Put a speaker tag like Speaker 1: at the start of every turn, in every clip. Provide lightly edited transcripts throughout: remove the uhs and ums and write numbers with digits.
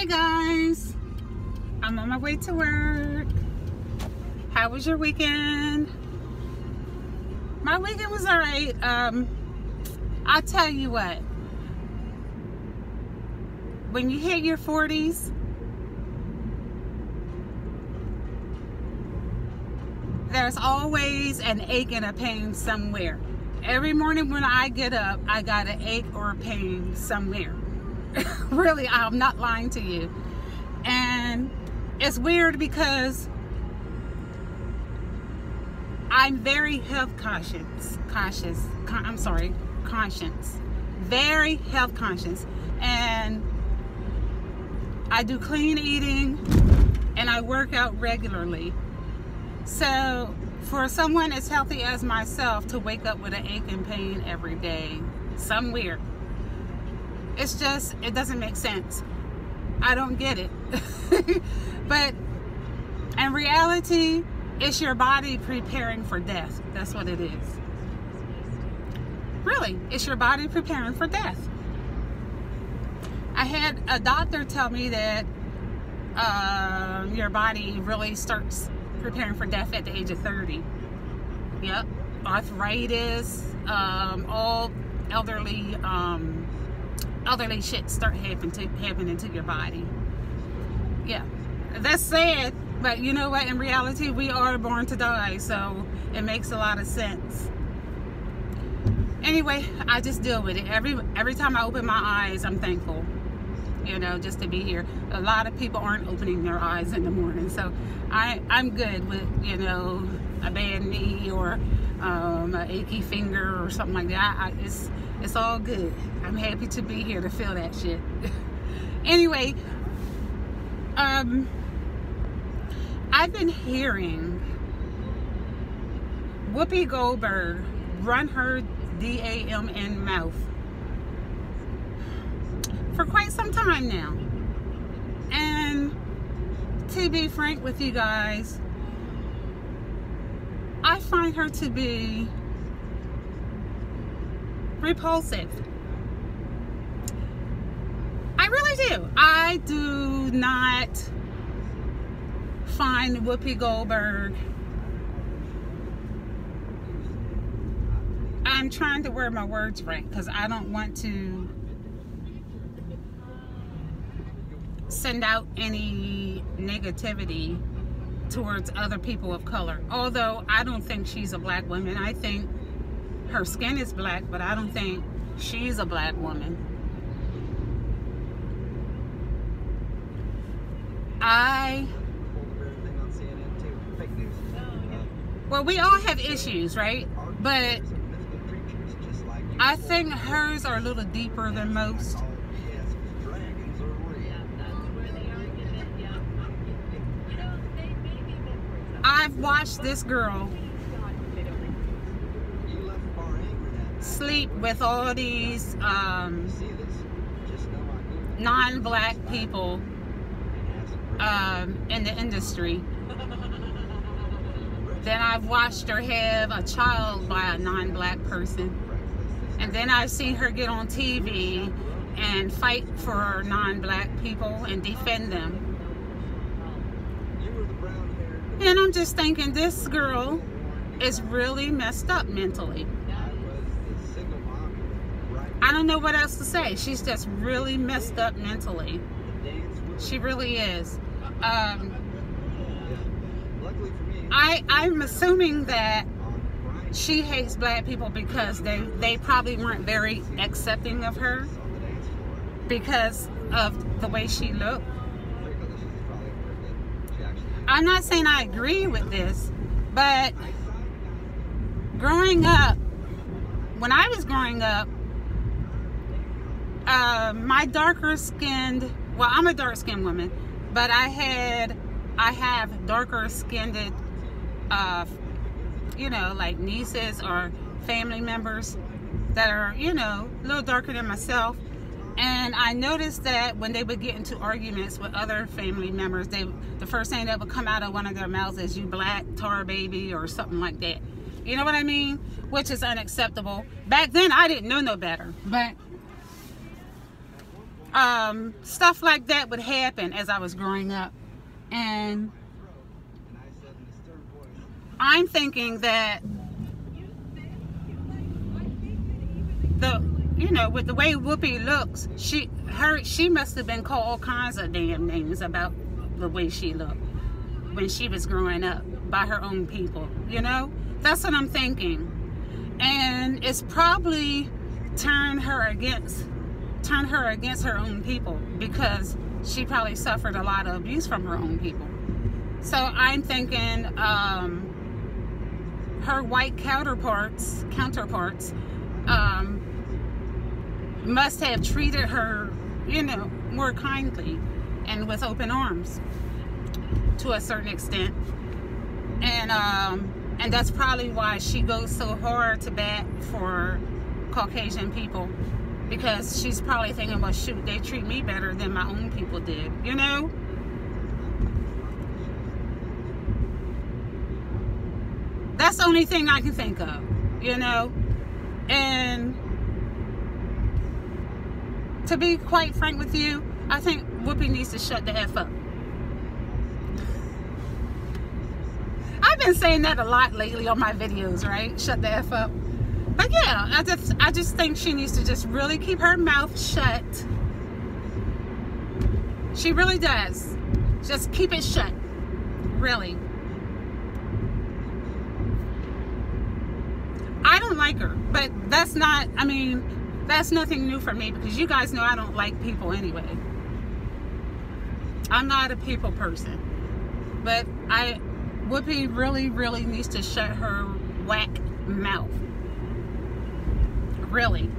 Speaker 1: Hey guys, I'm on my way to work. How was your weekend? My weekend was alright. I'll tell you what, when you hit your 40s, there's always an ache and a pain somewhere. Every morning when I get up, I got an ache or a pain somewhere. Really, I'm not lying to you. And it's weird because I'm very health conscious. Very health conscious. And I do clean eating and I work out regularly. So for someone as healthy as myself to wake up with an ache and pain every day, somewhere, it's just, it doesn't make sense. I don't get it. But in reality, it's your body preparing for death. That's what it is. Really, it's your body preparing for death. I had a doctor tell me that your body really starts preparing for death at the age of 30. Yep. Arthritis, all elderly shit start happening to your body. Yeah, that's sad, but you know what, in reality we are born to die, so it makes a lot of sense. Anyway, I just deal with it. Every time I open my eyes, I'm thankful, you know, just to be here. A lot of people aren't opening their eyes in the morning, so I'm good with, you know, a bad knee or an achy finger or something like that. It's all good. I'm happy to be here to feel that shit. Anyway, I've been hearing Whoopi Goldberg run her DAMN mouth for quite some time now. And to be frank with you guys, I find her to be repulsive. I really do. I do not find Whoopi Goldberg, I'm trying to word my words right because I don't want to send out any negativity towards other people of color. Although I don't think she's a black woman. I think her skin is black, but I don't think she's a black woman. Well, we all have issues, right? But I think hers are a little deeper than most. I've watched this girl sleep with all these non-black people in the industry. Then I've watched her have a child by a non-black person. And then I've seen her get on TV and fight for non-black people and defend them. And I'm just thinking, this girl is really messed up mentally. I don't know what else to say. She's just really messed up mentally. She really is. I'm assuming that she hates black people because they probably weren't very accepting of her because of the way she looked. I'm not saying I agree with this, but growing up, when I was growing up, my darker skinned, well, I'm a dark skinned woman, but I have darker skinned, you know, like nieces or family members that are, you know, a little darker than myself. And I noticed that when they would get into arguments with other family members, the first thing that would come out of one of their mouths is, "You black tar baby," or something like that. You know what I mean? Which is unacceptable. Back then, I didn't know no better. But stuff like that would happen as I was growing up. And I'm thinking that with the way Whoopi looks, she must have been called all kinds of damn names about the way she looked when she was growing up by her own people, you know? That's what I'm thinking. And it's probably turned her against her own people, because she probably suffered a lot of abuse from her own people. So I'm thinking her white counterparts must have treated her, more kindly and with open arms to a certain extent. And that's probably why she goes so hard to bat for Caucasian people, because she's probably thinking, well, shoot, they treat me better than my own people did, you know? That's the only thing I can think of, you know? And to be quite frank with you, I think Whoopi needs to shut the F up. I've been saying that a lot lately on my videos, right? Shut the F up. But yeah, I just think she needs to just really keep her mouth shut. She really does. Just keep it shut. Really. I don't like her, but that's nothing new for me, because you guys know I don't like people anyway. I'm not a people person. But Whoopi really, really needs to shut her whack mouth. Really.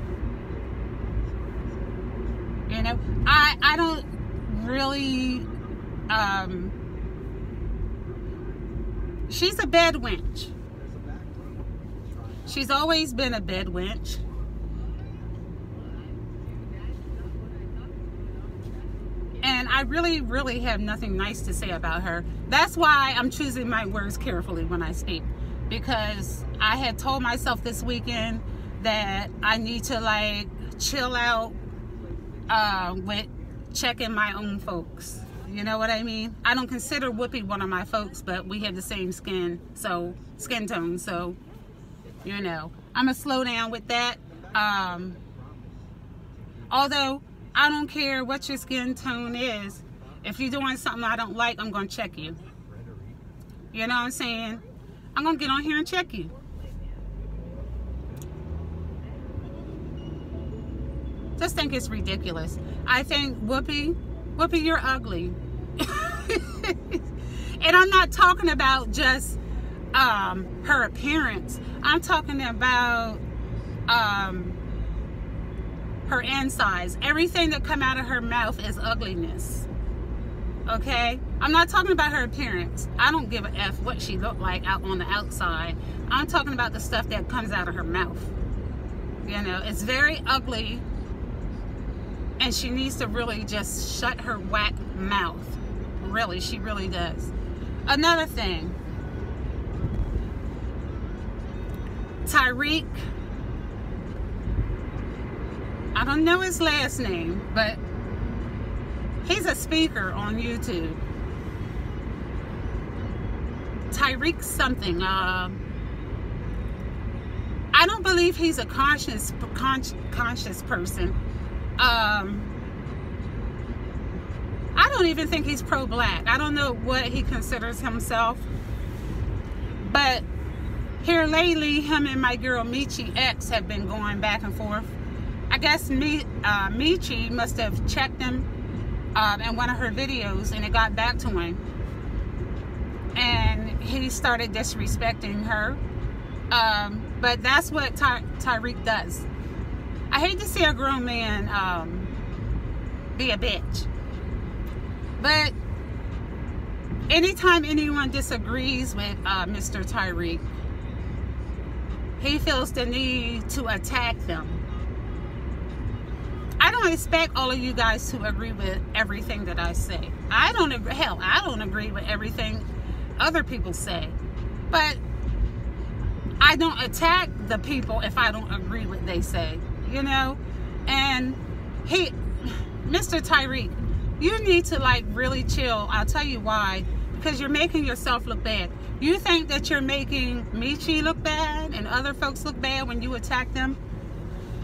Speaker 1: You know, I don't really, she's a bedwench. She's always been a bedwench. And I really, really have nothing nice to say about her. That's why I'm choosing my words carefully when I speak. Because I had told myself this weekend that I need to, like, chill out with checking my own folks. You know what I mean? I don't consider Whoopi one of my folks, but we have the same skin tone. So, you know, I'm going to slow down with that. Although, I don't care what your skin tone is. If you're doing something I don't like, I'm going to check you. You know what I'm saying? I'm going to get on here and check you. Just think it's ridiculous. I think, Whoopi, you're ugly. And I'm not talking about just her appearance. I'm talking about her insides. Everything that come out of her mouth is ugliness. Okay? I'm not talking about her appearance. I don't give a F what she looked like out on the outside. I'm talking about the stuff that comes out of her mouth. You know, it's very ugly. And she needs to really just shut her whack mouth. Really, she really does. Another thing. Tyree. I don't know his last name, but he's a speaker on YouTube. Tyree something. I don't believe he's a conscious person. I don't even think he's pro-black. I don't know what he considers himself. But here lately, him and my girl Michi X have been going back and forth. I guess Michi must have checked him in one of her videos, and it got back to him. And he started disrespecting her. But that's what Tyreek does. I hate to see a grown man be a bitch. But anytime anyone disagrees with Mr. Tyree, he feels the need to attack them. I don't expect all of you guys to agree with everything that I say. I don't agree with everything other people say. But I don't attack the people if I don't agree with what they say, you know? And Mr. Mr. Tyree, you need to like really chill. I'll tell you why. Because you're making yourself look bad. You think that you're making Michi look bad and other folks look bad when you attack them?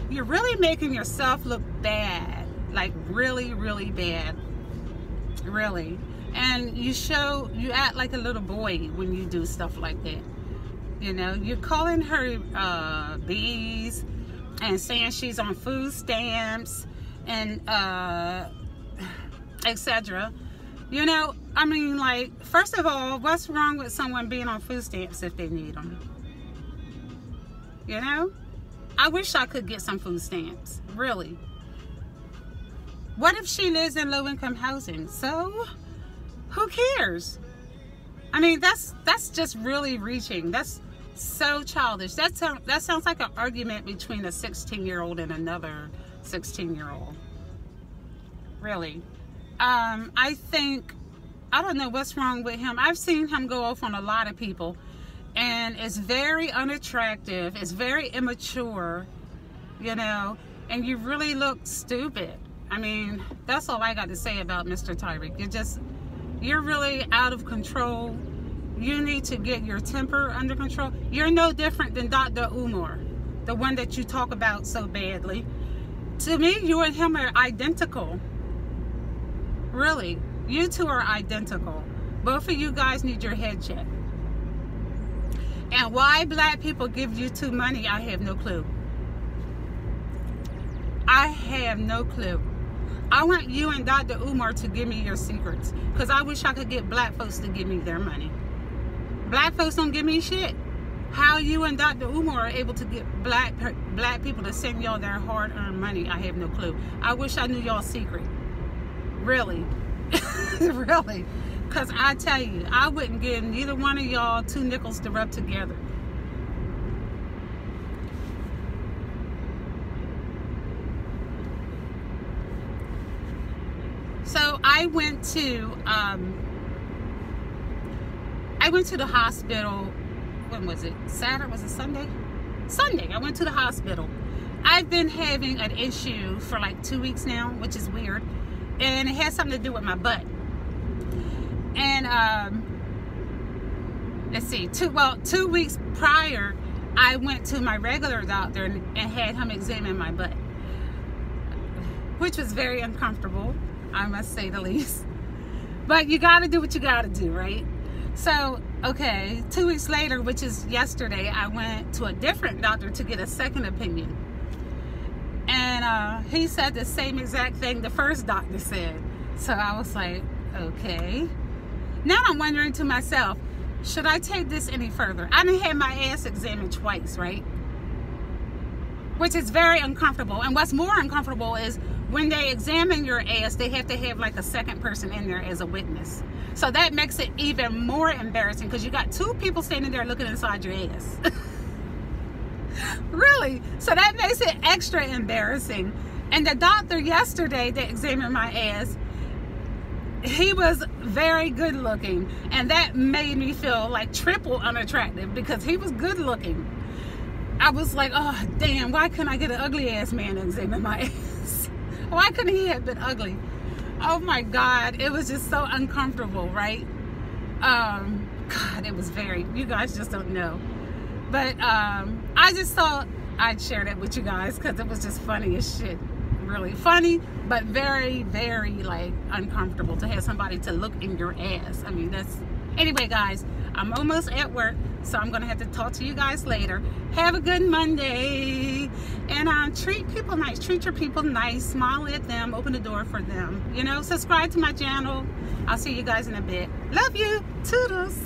Speaker 1: You're really making yourself look bad. Like really, really bad. Really. And you act like a little boy when you do stuff like that. You know, you're calling her bees and saying she's on food stamps and etc. You know, I mean, like, first of all, what's wrong with someone being on food stamps if they need them? You know? I wish I could get some food stamps. Really. What if she lives in low-income housing? So, who cares? I mean, that's just really reaching. That's so childish. That sounds like an argument between a 16-year-old and another 16-year-old. Really. I think, I don't know what's wrong with him. I've seen him go off on a lot of people, and it's very unattractive. It's very immature, you know, and you really look stupid. I mean, that's all I got to say about Mr. Tyree. You're really out of control. You need to get your temper under control. You're no different than Dr. Umar, the one that you talk about so badly. To me, you and him are identical. Really, you two are identical. Both of you guys need your head checked. And why black people give you too money, I have no clue. I have no clue. I want you and Dr. Umar to give me your secrets, because I wish I could get black folks to give me their money. Black folks don't give me shit. How you and Dr. Umar are able to get black people to send y'all their hard-earned money, I have no clue. I wish I knew y'all's secret. Really. Really. Because I tell you, I wouldn't give neither one of y'all 2 nickels to rub together. So I went to the hospital. When was it? Saturday? Was it Sunday? Sunday. I went to the hospital. I've been having an issue for like 2 weeks now, which is weird. And it has something to do with my butt. And let's see, 2 weeks prior, I went to my regular doctor and had him examine my butt, which was very uncomfortable, I must say the least. But you got to do what you got to do, right? So, okay, 2 weeks later, which is yesterday, I went to a different doctor to get a second opinion. And he said the same exact thing the first doctor said. So I was like, okay. Now I'm wondering to myself, should I take this any further? I done had my ass examined twice, right? Which is very uncomfortable. And what's more uncomfortable is when they examine your ass, they have to have like a second person in there as a witness. So that makes it even more embarrassing because you got 2 people standing there looking inside your ass. Really? So that makes it extra embarrassing. And the doctor yesterday that examined my ass, he was very good looking, and that made me feel like triple unattractive because he was good looking. I was like, oh damn, why couldn't I get an ugly ass man to examine my ass? Why couldn't he have been ugly? Oh my God, it was just so uncomfortable, right? God, it was very, you guys just don't know. But I just thought I'd share that with you guys because it was just funny as shit. Really funny, but very, very like uncomfortable to have somebody to look in your ass. I mean, that's, anyway guys, I'm almost at work, so I'm gonna have to talk to you guys later. Have a good Monday, and treat people nice. Treat your people nice. Smile at them. Open the door for them. You know, subscribe to my channel. I'll see you guys in a bit. Love you. Toodles.